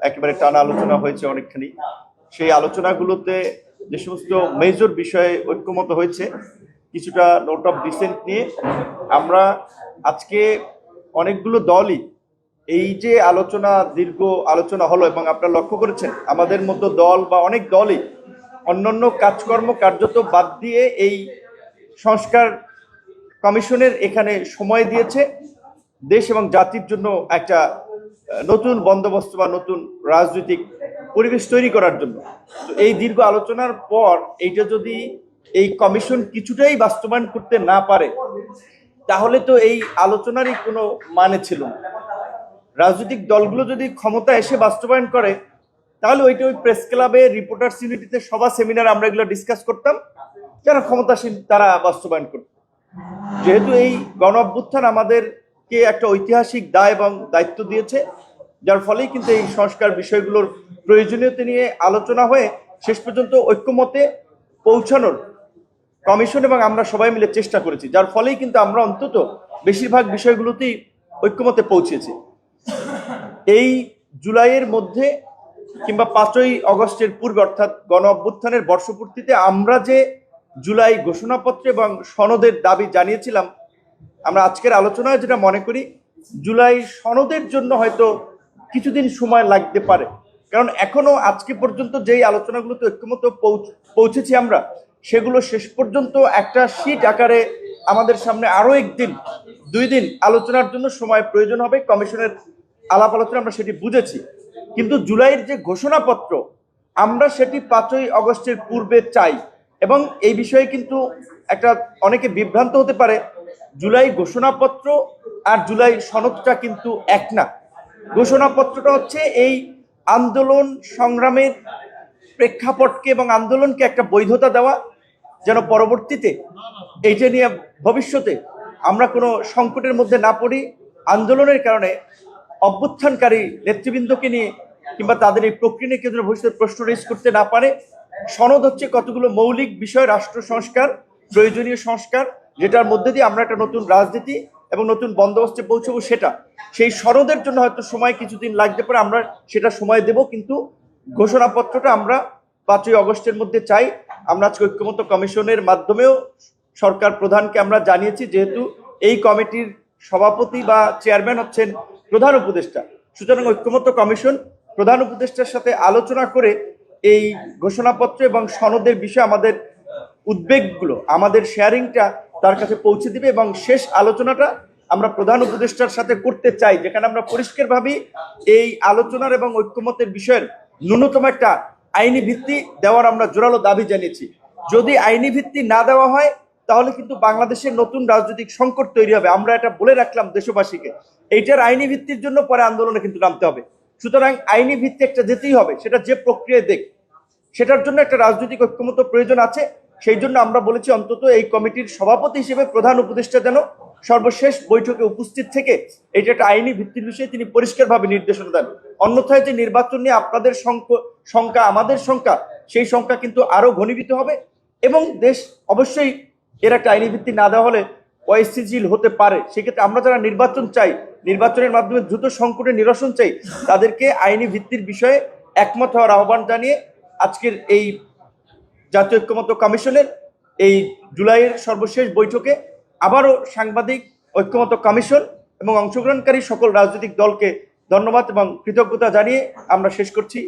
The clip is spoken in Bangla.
একেবারে টানা আলোচনা হয়েছে অনেকখানি। সেই আলোচনাগুলোতে যে সমস্ত মেজর বিষয়ে ঐক্যমত হয়েছে, কিছুটা নোট অফ ডিসেন্ট নিয়ে আমরা আজকে অনেকগুলো দলই এই যে আলোচনা, দীর্ঘ আলোচনা হলো, এবং আপনারা লক্ষ্য করেছেন আমাদের মতো দল বা অনেক দলই অন্যান্য কাজকর্ম কার্যত বাদ দিয়ে এই সংস্কার কমিশনের এখানে সময় দিয়েছে দেশ এবং জাতির জন্য একটা নতুন বন্দোবস্ত বা নতুন রাজনৈতিক পরিবেশ তৈরি করার জন্য। তো এই দীর্ঘ আলোচনার পর এইটা যদি এই কমিশন কিছুটাই বাস্তবায়ন করতে না পারে, তাহলে তো এই আলোচনারই কোনো মানে ছিল না। রাজনৈতিক দলগুলো যদি ক্ষমতা এসে বাস্তবায়ন করে, তাহলে ওই প্রেস ক্লাবে, রিপোর্টার্স ইউনিটিতে, সভা, সেমিনার আমরা এগুলো ডিসকাস করতাম, যারা ক্ষমতাসীন তারা বাস্তবায়ন করত। যেহেতু এই গণ অভ্যুত্থান আমাদেরকে একটা ঐতিহাসিক দায় এবং দায়িত্ব দিয়েছে, যার ফলেই কিন্তু এই সংস্কার বিষয়গুলোর প্রয়োজনীয়তা নিয়ে আলোচনা হয়ে শেষ পর্যন্ত ঐক্যমতে পৌঁছানোর কমিশন এবং আমরা সবাই মিলে চেষ্টা করেছি, যার ফলেই কিন্তু আমরা অন্তত বেশিরভাগ বিষয়গুলোতেই ঐক্যমতে পৌঁছেছি। এই জুলাইয়ের মধ্যে কিংবা 5ই অগস্টের পূর্বে, অর্থাৎ গণ অভ্যুত্থানের বর্ষপূর্তিতে আমরা যে জুলাই ঘোষণাপত্র এবং সনদের দাবি জানিয়েছিলাম, আমরা আজকের আলোচনায় যেটা মনে করি, জুলাই সনদের জন্য হয়তো কিছুদিন সময় লাগতে পারে। কারণ এখনো আজকে পর্যন্ত যেই আলোচনাগুলোতে ঐক্যমত পৌঁছেছি আমরা, সেগুলো শেষ পর্যন্ত একটা শীট আকারে আমাদের সামনে আরো 1 দিন 2 দিন আলোচনার জন্য সময় প্রয়োজন হবে। কমিশনের আলাপ আলোচনা আমরা সেটি বুঝেছি, কিন্তু জুলাইয়ের যে ঘোষণাপত্র আমরা সেটি 5ই অগস্টের পূর্বে চাই। এবং এই বিষয়ে কিন্তু একটা অনেকে বিভ্রান্ত হতে পারে, জুলাই ঘোষণাপত্র আর জুলাই সনদটা কিন্তু এক না। ঘোষণাপত্রটা হচ্ছে এই আন্দোলন সংগ্রামের প্রেক্ষাপটকে এবং আন্দোলনকে একটা বৈধতা দেওয়া, যেন পরবর্তীতে এইটা নিয়ে ভবিষ্যতে আমরা কোনো সংকটের মধ্যে না পড়ি, আন্দোলনের কারণে অভ্যুত্থানকারী নেতৃবৃন্দকে নিয়ে কিংবা তাদের এই প্রক্রিয়া নিয়ে কেন্দ্র ভবিষ্যতে প্রশ্ন রেজ করতে না পারে। সনদ হচ্ছে কতগুলো মৌলিক বিষয়, রাষ্ট্র সংস্কার, প্রয়োজনীয় সংস্কার, যেটার মধ্যে দিয়ে আমরা একটা নতুন রাজনীতি এবং নতুন বন্দোবস্তে পৌঁছবো। সেই সনদের জন্য হয়তো সময় কিছুদিন লাগতে পারে, আমরা সেটা সময় দেব, কিন্তু ঘোষণাপত্রটা আমরা 5ই অগস্টের মধ্যে চাই। আমরা আজকে ঐক্যমত্য কমিশনের মাধ্যমেও সরকার প্রধানকে আমরা জানিয়েছি, যেহেতু এই কমিটির সভাপতি বা চেয়ারম্যান হচ্ছেন প্রধান উপদেষ্টা, সুতরাং ঐক্যমত্য কমিশন প্রধান উপদেষ্টার সাথে আলোচনা করে এই ঘোষণাপত্র এবং সনদের বিষয়ে আমাদের উদ্বেগগুলো, আমাদের শেয়ারিংটা তার কাছে পৌঁছে দিবে। এবং শেষ আলোচনাটা আমরা প্রধান উপদেষ্টার সাথে করতে চাই, যেখানে আমরা পরিষ্কারভাবে এই আলোচনার এবং ঐক্যমতের বিষয়ের ন্যূনতম একটা আইনি ভিত্তি দেওয়ার আমরা জোরালো দাবি জানিয়েছি। যদি আইনি ভিত্তি না দেওয়া হয়, তাহলে কিন্তু বাংলাদেশের নতুন রাজনৈতিক সংকট তৈরি হবে। আমরা এটা বলে রাখলাম দেশবাসীকে, এইটার আইনি ভিত্তির জন্য পরে আন্দোলনে কিন্তু নামতে হবে। সুতরাং আইনি ভিত্তি একটা যেতেই হবে, সেটা যে প্রক্রিয়ায় দেখ, সেটার জন্য একটা রাজনৈতিক ঐক্যমত্য প্রয়োজন আছে। সেই জন্য আমরা বলেছি, অন্তত এই কমিটির সভাপতি হিসেবে প্রধান উপদেষ্টা যেন সর্বশেষ বৈঠকে উপস্থিত থেকে এটা একটা আইনি ভিত্তির বিষয়ে তিনি পরিষ্কারভাবে নির্দেশনা দেন। অন্যথায় যে নির্বাচন নিয়ে আপনাদের শঙ্কা, আমাদের শঙ্কা, সেই শঙ্কা কিন্তু আরো ঘনীভূত হবে এবং দেশ অবশ্যই এর একটা আইনি ভিত্তি না দেওয়া হলে অস্থিতিশীল হতে পারে। সেক্ষেত্রে আমরা যারা নির্বাচন চাই, নির্বাচনের মাধ্যমে দ্রুত সংকটের নিরসন চাই, তাদেরকে আইনি ভিত্তির বিষয়ে একমত হওয়ার আহ্বান জানিয়ে আজকের এই জাতীয় ঐক্যমত্য কমিশনের এই জুলাইয়ের সর্বশেষ বৈঠকে আবারও সাংবাদিক, ঐক্যমত্য কমিশন এবং অংশগ্রহণকারী সকল রাজনৈতিক দলকে ধন্যবাদ এবং কৃতজ্ঞতা জানিয়ে আমরা শেষ করছি।